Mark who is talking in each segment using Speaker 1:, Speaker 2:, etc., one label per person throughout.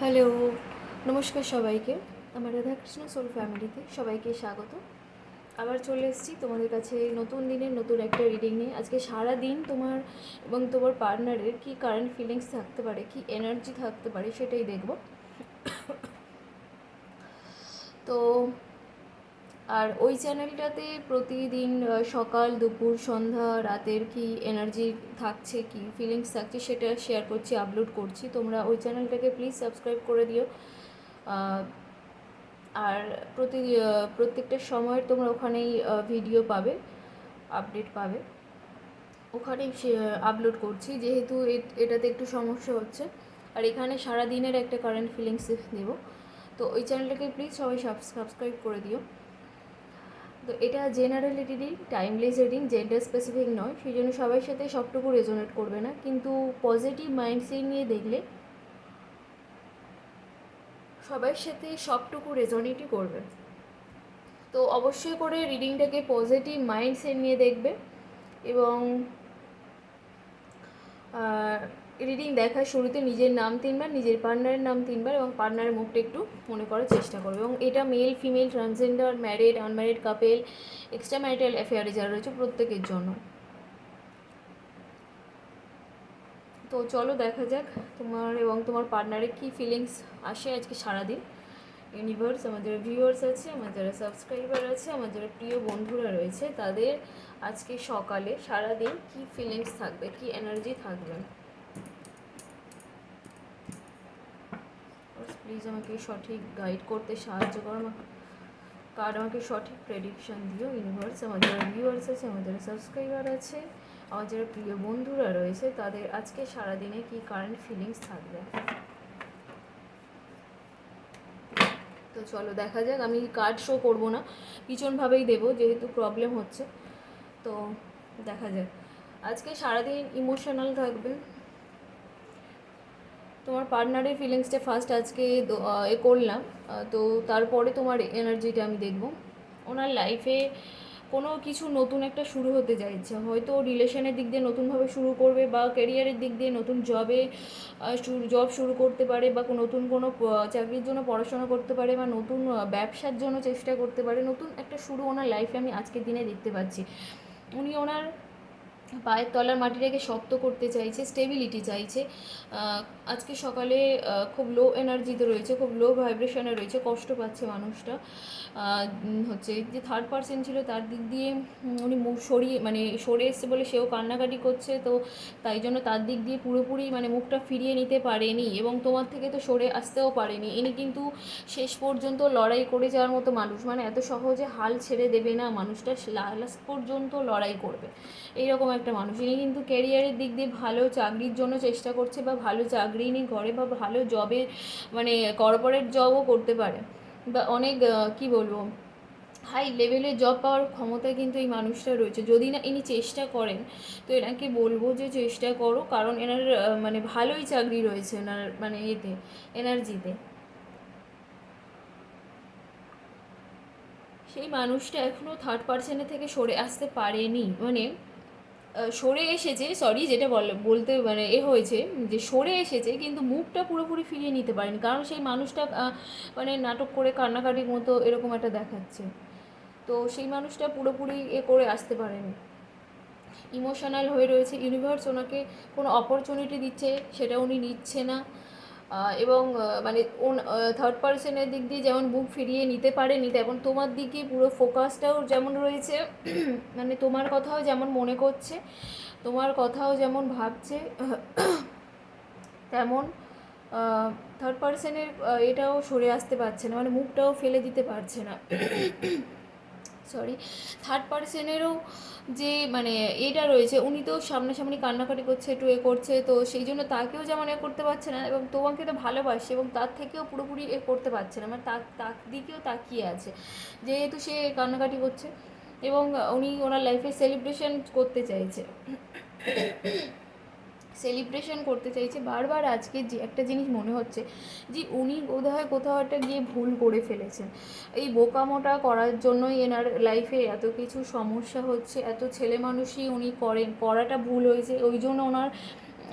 Speaker 1: Hello, নমস্কার সবাইকে। আমার রাধাকৃষ্ণ সোল ফ্যামিলিতে সবাইকে স্বাগত। আবার চলে এসেছি তোমাদের কাছে নতুন দিনের নতুন একটা রিডিং নিয়ে। আজকে সারা দিন তোমার এবং তোমার পার্টনারের কী কারেন্ট ফিলিংস থাকতে পারে, কী এনার্জি থাকতে পারে সেটাই দেখব। তো আর ওই চ্যানেলটাতে প্রতিদিন সকাল দুপুর সন্ধ্যা রাতের কি এনার্জি থাকছে, কি ফিলিংস থাকছে সেটা শেয়ার করছি, আপলোড করছি। তোমরা ওই চ্যানেলটাকে প্লিজ সাবস্ক্রাইব করে দিও। আর প্রত্যেকটা সময়ের তোমরা ওখানেই ভিডিও পাবে, আপডেট পাবে, ওখানেই আপলোড করছি। যেহেতু এটাতে একটু সমস্যা হচ্ছে, আর এখানে সারা দিনের একটা কারেন্ট ফিলিংস দেবো। তো ওই চ্যানেলটাকে প্লিজ সবাই সাবস্ক্রাইব করে দিও। তো এটা general reading, timeless reading, gender specific নয়, সেই জন্য সবার সাথে সবটুকু রেজোনেট করবে না, কিন্তু পজিটিভ মাইন্ডসেট নিয়ে দেখলে সবার সাথে সবটুকু রেজোনেটই করবে। তো অবশ্যই করে রিডিংটাকে পজিটিভ মাইন্ডসেট নিয়ে দেখবে এবং রিডিং দেখার শুরুতে নিজের নাম 3বার, নিজের পার্টনারের নাম 3বার এবং পার্টনারের মুখটা একটু মনে করার চেষ্টা করবে। এবং এটা male female transgender, married unmarried couple, extramarital অ্যাফেয়ারে যারা রয়েছে প্রত্যেকের জন্য। তো চলো দেখা যাক তোমার এবং তোমার পার্টনারের কী ফিলিংস আসে আজকে সারাদিন। ইউনিভার্স, আমার যারা ভিউয়ার্স আছে, আমার যারা সাবস্ক্রাইবার আছে, আমার যারা প্রিয় বন্ধুরা রয়েছে, তাদের আজকে সকালে সারাদিন কী ফিলিংস থাকবে, কী এনার্জি থাকবে। প্লিজ আমাকে সঠিক গাইড করতে সাহায্য করো, কার্ড আমাকে সঠিক প্রেডিকশান দিও ইউনিভার্স। আমার যারা ভিউয়ার্স আছে, আমার যারা সাবস্ক্রাইবার আছে, আমার যারা প্রিয় বন্ধুরা রয়েছে, তাদের আজকে সারাদিনে কী কারেন্ট ফিলিংস থাকবে। তো চলো দেখা যাক। আমি কার্ড শো করবো না, পিছনভাবেই দেবো যেহেতু প্রবলেম হচ্ছে। তো দেখা যাক। আজকে সারাদিন ইমোশনাল থাকবে তোমার পার্টনারের ফিলিংসটা ফার্স্ট আজকে করলাম। তো তারপরে তোমার এনার্জিটা আমি দেখব। ওনার লাইফে কোনো কিছু নতুন একটা শুরু হতে চাইছে, হয়তো রিলেশনের দিক দিয়ে নতুনভাবে শুরু করবে, বা ক্যারিয়ারের দিক দিয়ে নতুন জব শুরু করতে পারে, বা নতুন কোনো চাকরির জন্য পড়াশোনা করতে পারে, বা নতুন ব্যবসার জন্য চেষ্টা করতে পারে। নতুন একটা শুরু ওনার লাইফে আমি আজকের দিনে দেখতে পাচ্ছি। উনি ওনার পায়ের তলার মাটিটাকে শক্ত করতে চাইছে, স্টেবিলিটি চাইছে। আজকে সকালে খুব লো এনার্জিতে রয়েছে, খুব লো ভাইব্রেশনে রয়েছে, কষ্ট পাচ্ছে মানুষটা। হচ্ছে যে থার্ড পার্সন ছিল তার দিক দিয়ে উনি মুখ সরে এসছে বলে সেও কান্নাকাটি করছে। তো তাই জন্য তার দিক দিয়ে পুরোপুরি মুখটা ফিরিয়ে নিতে পারেনি এবং তোমার থেকে তো সরে আসতেও পারেনি। ইনি কিন্তু শেষ পর্যন্ত লড়াই করে যাওয়ার মতো মানুষ, এত সহজে হাল ছেড়ে দেবে না মানুষটা, লাস্ট পর্যন্ত লড়াই করবে এইরকম একটা মানুষ। ইনি কিন্তু ক্যারিয়ারের দিক দিয়ে ভালো চাকরির জন্য চেষ্টা করছে, বা ভালো চাকরি ইনি করে, বা ভালো জবে কর্পোরেট জবও করতে পারে, বা অনেক কি বলবো হাই লেভেলের জব পাওয়ার ক্ষমতায় কিন্তু এই মানুষটা রয়েছে। যদি না ইনি চেষ্টা করেন, তো এনাকে বলবো যে চেষ্টা করো, কারণ এনার ভালোই চাকরি রয়েছে এনার এতে এনার্জিতে। সেই মানুষটা এখনও থার্ড পার্সনের থেকে সরে আসতে পারেনি, সরে এসেছে, সরি যেটা বলতে হয়েছে যে সরে এসেছে, কিন্তু মুখটা পুরোপুরি ফিরিয়ে নিতে পারেনি, কারণ সেই মানুষটা নাটক করে কান্নাকাটির মতো এরকম একটা দেখাচ্ছে। তো সেই মানুষটা পুরোপুরি করে আসতে পারেনি, ইমোশনাল হয়ে রয়েছে। ইউনিভার্স ওনাকে কোনো অপরচুনিটি দিচ্ছে, সেটা উনি নিচ্ছে না। এবং থার্ড পার্সনের দিক দিয়ে যেমন বুক ফিরিয়ে নিতে পারেনি, তেমন তোমার দিকে পুরো ফোকাসটাও যেমন রয়েছে, তোমার কথাও যেমন মনে করছে, তোমার কথাও যেমন ভাবছে, তেমন থার্ড পার্সনের এটাও সরে আসতে পারছে না, মুখটাও ফেলে দিতে পারছে না। সরি, থার্ড পার্সনেরও যে এটা রয়েছে, উনি তো সামনাসামনি কান্নাকাটি করছে, একটু করছে, তো সেই জন্য তাকেও যেমন করতে পারছে না, এবং তোমাকে তো ভালোবাসে এবং তার থেকেও পুরোপুরি করতে পারছে না, তার দিকেও তাকিয়ে আছে, যেহেতু সে কান্নাকাটি করছে। এবং উনি ওনার লাইফে সেলিব্রেশন করতে চাইছে বারবার। আজকে যে একটা জিনিস মনে হচ্ছে যে উনি বোধহয় কোথাও একটা গিয়ে ভুল করে ফেলেছেন, এই বোকামোটা করার জন্যই এনার লাইফে এত কিছু সমস্যা হচ্ছে, এত ছেলে মানুষই উনি করাটা ভুল হয়েছে, ওই জন্য ওনার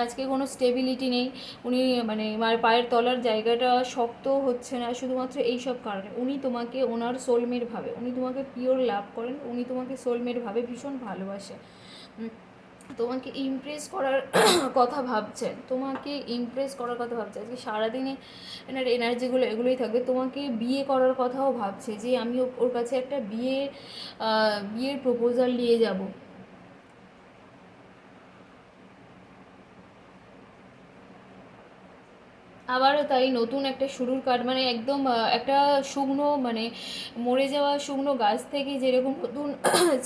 Speaker 1: আজকে কোনো স্টেবিলিটি নেই, উনি মানে পায়ের তলার জায়গাটা শক্ত হচ্ছে না, শুধুমাত্র এই সব কারণে। উনি তোমাকে ওনার সোলমেট ভাবে, উনি তোমাকে পিওর লাভ করেন, উনি তোমাকে সোলমেট ভাবে, ভীষণ ভালোবাসে, তোমাকে ইমপ্রেস করার কথা ভাবছেন, তোমাকে ইমপ্রেস করার কথা ভাবছে। আজকে সারাদিনে এনার এনার্জিগুলো এগুলোই থাকবে। তোমাকে বিয়ে করার কথাও ভাবছে, যে আমি ওর কাছে একটা বিয়ের প্রপোজাল নিয়ে যাব। আবারও তাই, নতুন একটা শুরুর কার্ড, মানে একদম একটা শুকনো, মানে মরে যাওয়া শুকনো গাছ থেকে যেরকম নতুন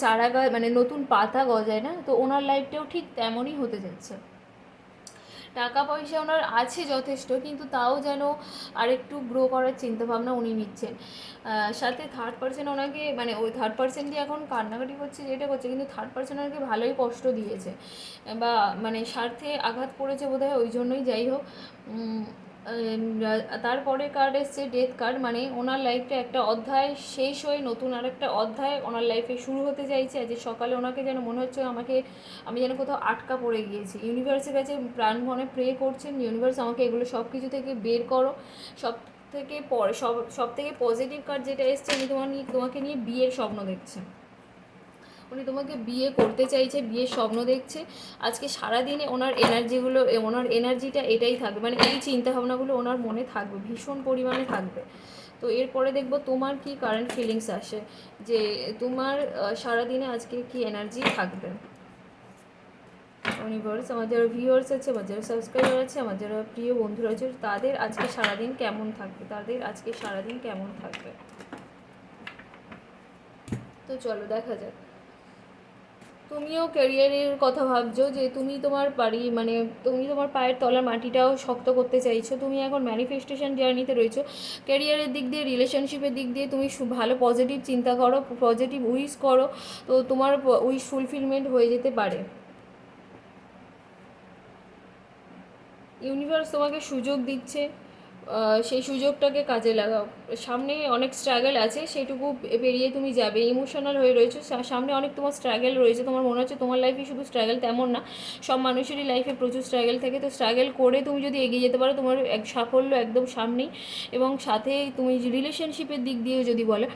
Speaker 1: চারা গাছ, মানে নতুন পাতা গজায় না, তো ওনার লাইফটাও ঠিক তেমনই হতে যাচ্ছে। টাকা পয়সা ওনার আছে যথেষ্ট, কিন্তু তাও যেন আরেকটু গ্রো করার চিন্তাভাবনা উনি নিচ্ছেন। সাথে থার্ড পার্সন ওনাকে, মানে ওই থার্ড পার্সনটি এখন কান্নাকাটি করছে, যেটা করছে, কিন্তু থার্ড পার্সন ওনাকে ভালোই কষ্ট দিয়েছে, বা মানে স্বার্থে আঘাত করেছে বোধহয়, ওই জন্যই। যাই হোক, তারপরে কার্ড এসছে ডেথ কার্ড, মানে ওনার লাইফটা একটা অধ্যায় শেষ হয়ে নতুন আরেকটা অধ্যায় ওনার লাইফে শুরু হতে চাইছে। আজ সকালে ওনাকে যেন মনে হচ্ছে আমি যেন কোথাও আটকা পড়ে গিয়েছি। ইউনিভার্সের কাছে প্রাণপণে প্রে করছেন, ইউনিভার্স আমাকে এগুলো সব কিছু থেকে বের করো। সব থেকে সব থেকে পজিটিভ কার্ড যেটা এসছে, উনি তোমাকে নিয়ে বিয়ের স্বপ্ন দেখছে, উনি তোমাকে বিয়ে করতে চাইছে, বিয়ের স্বপ্ন দেখছে। আজকে সারাদিনে ওনার এনার্জিটা এটাই থাকবে, মানে এই চিন্তাভাবনাগুলো ওনার মনে থাকবে, ভীষণ পরিমাণে থাকবে। তো এরপরে দেখবো তোমার কি কারেন্ট ফিলিংস আসে, যে তোমার সারাদিনে আজকে কি এনার্জি থাকবে। ইউনিভার্স, আমার যারা ভিউয়ার্স আছে, আমার যারা সাবস্ক্রাইবার আছে, আমার যারা প্রিয় বন্ধুরা আছে, তাদের আজকে সারাদিন কেমন থাকবে, তো চলো দেখা যাক। তুমিও ক্যারিয়ারের কথা ভাবছো, যে তুমি তোমার পায়ের তলার মাটিটাও শক্ত করতে চাইছো, তুমি এখন ম্যানিফেস্টেশন জার্নিতে রয়েছো। ক্যারিয়ারের দিক দিয়ে, রিলেশনশিপের দিক দিয়ে তুমি ভালো পজিটিভ চিন্তা করো, পজিটিভ উইশ করো, তো তোমার উইশ ফুলফিলমেন্ট হয়ে যেতে পারে। ইউনিভার্স তোমাকে সুযোগ দিচ্ছে, সেই সুযোগটাকে কাজে লাগাও। সামনে অনেক স্ট্রাগল আছে, সেইটুকু পেরিয়ে তুমি যাবে। ইমোশনাল হয়ে রয়েছে, সামনে অনেক তোমার স্ট্রাগল রয়েছে, তোমার মনে হচ্ছে তোমার লাইফে শুধু স্ট্রাগল, তেমন না, সব মানুষেরই লাইফে প্রচুর স্ট্রাগল থাকে। তো স্ট্রাগল করে তুমি যদি এগিয়ে যেতে পারো, তোমার সাফল্য একদম সামনেই। এবং সাথে তুমি রিলেশনশিপের দিক দিয়েও যদি বলো,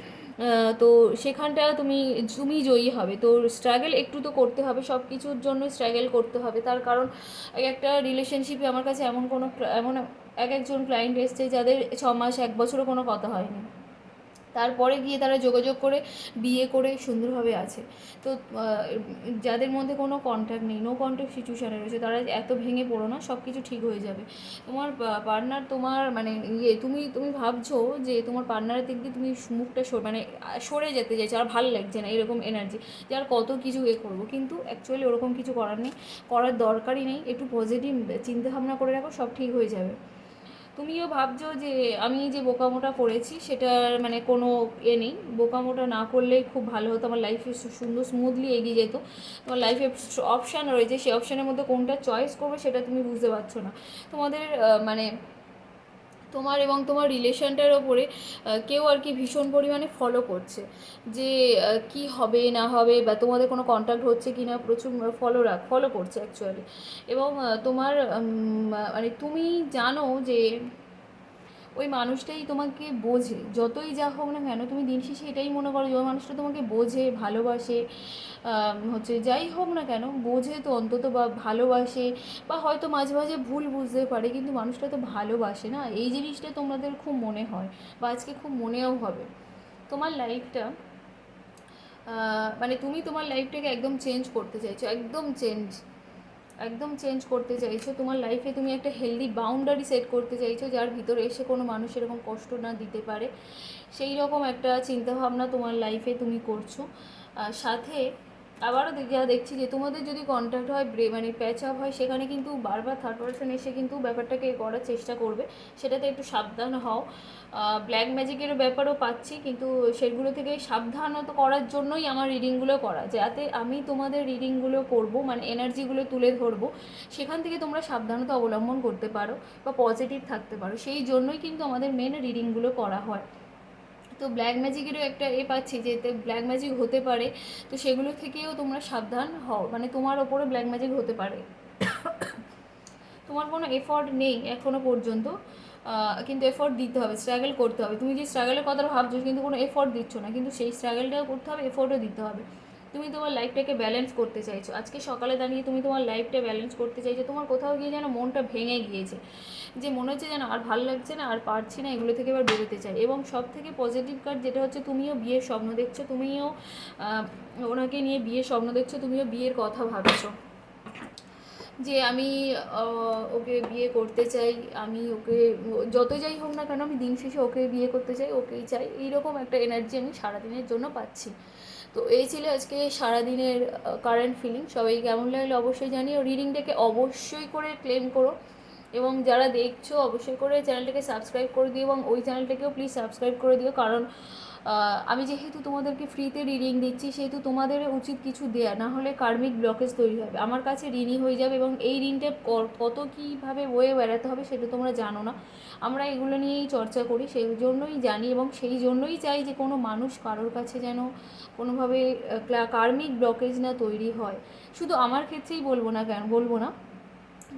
Speaker 1: তো সেখানটা তুমি তুমি জয়ী হবে। তো স্ট্রাগল একটু তো করতে হবে, সব কিছুর জন্য স্ট্রাগল করতে হবে। তার কারণ একটা রিলেশনশিপে আমার কাছে এমন একজন ক্লায়েন্ট এসছে, যাদের 6 মাস 1 বছরও কোনো কথা হয়নি, তারপরে গিয়ে তারা যোগাযোগ করে বিয়ে করে সুন্দরভাবে আছে। তো যাদের মধ্যে কোনো কন্ট্যাক্ট নেই, নো কন্ট্যাক্ট সিচুয়েশানে রয়েছে, তারা এত ভেঙে পড়ো না, সব কিছু ঠিক হয়ে যাবে। তোমার পার্টনার, তোমার মানে তুমি ভাবছো যে তোমার পার্টনারের দিক দিয়ে তুমি মুখটা সরে যেতে চাইছো, আর ভালো লাগছে না এরকম এনার্জি, যে আর কত কিছু করবো, কিন্তু অ্যাকচুয়ালি ওরকম কিছু করার নেই, করার দরকারই নেই। একটু পজিটিভ চিন্তাভাবনা করে রাখো, সব ঠিক হয়ে যাবে। তুমিও ভাবছো যে আমি যে বোকামোটা করেছি সেটার মানে কোনো নেই, বোকামোটা না করলেই খুব ভালো হতো, আমার লাইফে সুন্দর স্মুথলি এগিয়ে যেত। তোমার লাইফে অপশান রয়েছে, সেই অপশানের মধ্যে কোনটা চয়েস করবে সেটা তুমি বুঝতে পারছো না। তোমাদের মানে তোমার এবং তোমার রিলেশনটার ওপরে কেউ আর কি ভীষণ পরিমাণে ফলো করছে, যে কি হবে না হবে, বা তোমাদের কোনো কন্ট্যাক্ট হচ্ছে কি না, প্রচুর ফলো করছে অ্যাকচুয়ালি। এবং তোমার মানে তুমি জানো যে ওই মানুষটাই তোমাকে বোঝে, যতই যা হোক না কেন, তুমি দিন শেষে এটাই মনে করো যে ওই মানুষটা তোমাকে বোঝে, ভালোবাসে, যাই হোক না কেন বোঝে তো অন্তত, বা ভালোবাসে, বা হয়তো মাঝে মাঝে ভুল বুঝতে পারে, কিন্তু মানুষটা তো ভালোবাসে না, এই জিনিসটা তোমাদের খুব মনে হয়, বা আজকে খুব মনেও হবে। তোমার লাইফটা মানে তুমি তোমার লাইফটাকে একদম চেঞ্জ করতে চাইছো, একদম চেঞ্জ করতে চাইছো। তোমার লাইফে তুমি একটা হেলদি বাউন্ডারি সেট করতে চাইছো, যার ভিতরে এসে কোনো মানুষ এরকম কষ্ট না দিতে পারে, সেই রকম একটা চিন্তাভাবনা তোমার লাইফে তুমি করছো। সাথে আবারও যা দেখছি, যে তোমাদের যদি কন্ট্যাক্ট হয়, মানে প্যাচ আপ হয়, সেখানে কিন্তু বারবার থার্ড পারসন এসে কিন্তু ব্যাপারটাকে করার চেষ্টা করবে, সেটাতে একটু সাবধান হও। ব্ল্যাক ম্যাজিকেরও ব্যাপারও পাচ্ছি, কিন্তু সেগুলো থেকে সাবধানত করার জন্যই আমার রিডিংগুলো করা, যাতে আমি তোমাদের রিডিংগুলো করব, মানে এনার্জিগুলো তুলে ধরবো, সেখান থেকে তোমরা সাবধানতা অবলম্বন করতে পারো, বা পজিটিভ থাকতে পারো, সেই জন্যই কিন্তু আমাদের মেন রিডিংগুলো করা হয়। তো ব্ল্যাক ম্যাজিকেরও একটা পাচ্ছি, যে এতে ব্ল্যাক ম্যাজিক হতে পারে, তো সেগুলো থেকেও তোমরা সাবধান হও, মানে তোমার ওপরে ব্ল্যাক ম্যাজিক হতে পারে। তোমার কোনো এফর্ট নেই এখনও পর্যন্ত, কিন্তু এফর্ট দিতে হবে, স্ট্রাগল করতে হবে। তুমি যে স্ট্রাগলের কথাটা ভাবছো কিন্তু কোনো এফর্ট দিচ্ছ না, কিন্তু সেই স্ট্রাগলটাও করতে হবে, এফর্টও দিতে হবে। তুমি তোমার লাইফটাকে ব্যালেন্স করতে চাইছো, আজকে সকালে দাঁড়িয়ে তুমি তোমার লাইফটা ব্যালেন্স করতে চাইছো, তোমার কোথাও গিয়ে যেন মনটা ভেঙে গিয়েছে, যে মনে হচ্ছে যেন আর ভালো লাগছে না, আর পারছি না, এগুলো থেকে এবার বেরোতে চাই। এবং সব থেকে পজিটিভ কার্ড যেটা হচ্ছে, তুমিও বিয়ের স্বপ্ন দেখছো, তুমিও ওনাকে নিয়ে বিয়ের স্বপ্ন দেখছো, তুমিও বিয়ের কথা ভাবছো, যে আমি ওকে বিয়ে করতে চাই, আমি ওকে যত যাই হোক না কেন আমি দিন শেষে ওকে বিয়ে করতে চাই, ওকেই চাই, এইরকম একটা এনার্জি আমি সারাদিনের জন্য পাচ্ছি। তো এই ছিল আজকে সারাদিনের কারেন্ট ফিলিং। সবাই কেমন লাগলো অবশ্যই জানিও। রিডিংটাকে অবশ্যই করে ক্লেম করো, এবং যারা দেখছো অবশ্যই করে চ্যানেলটাকে সাবস্ক্রাইব করে দিও, এবং ওই চ্যানেলটাকেও প্লিজ সাবস্ক্রাইব করে দিও, কারণ আমি যেহেতু তোমাদেরকে ফ্রিতে রিডিং দিচ্ছি, সেহেতু তোমাদের উচিত কিছু দেয়া, না হলে কার্মিক ব্লকেজ তৈরি হবে, আমার কাছে ঋণী হয়ে যাবে, এবং এই ঋণটা কত কীভাবে বয়ে বেড়াতে হবে সেটা তোমরা জানো না। আমরা এগুলো নিয়েই চর্চা করি, সেই জন্যই জানি, এবং সেই জন্যই চাই যে কোনো মানুষ কারোর কাছে যেন কোনোভাবে কার্মিক ব্লকেজ না তৈরি হয়। শুধু আমার ক্ষেত্রেই বলবো না,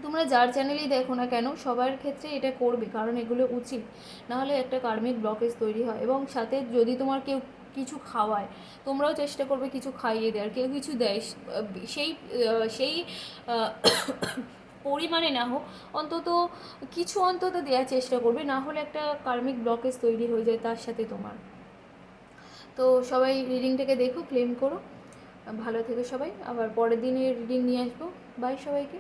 Speaker 1: তোমরা যার চ্যানেলেই দেখো না কেন সবার ক্ষেত্রে এটা করবে, কারণ এগুলো উচিত, নাহলে একটা কার্মিক ব্লকেজ তৈরি হয়। এবং সাথে যদি তোমার কেউ কিছু খাওয়ায়, তোমরাও চেষ্টা করবে কিছু খাইয়ে দেওয়ার, কেউ কিছু দেয় সেই সেই পরিমাণে না হোক, অন্তত কিছু অন্তত দেওয়ার চেষ্টা করবে, না হলে একটা কার্মিক ব্লকেজ তৈরি হয়ে যায় তার সাথে তোমার। তো সবাই রিডিংটাকে দেখো, ক্লেম করো, ভালো থেকো সবাই, আবার পরের দিনের রিডিং নিয়ে আসবো। বাই সবাইকে।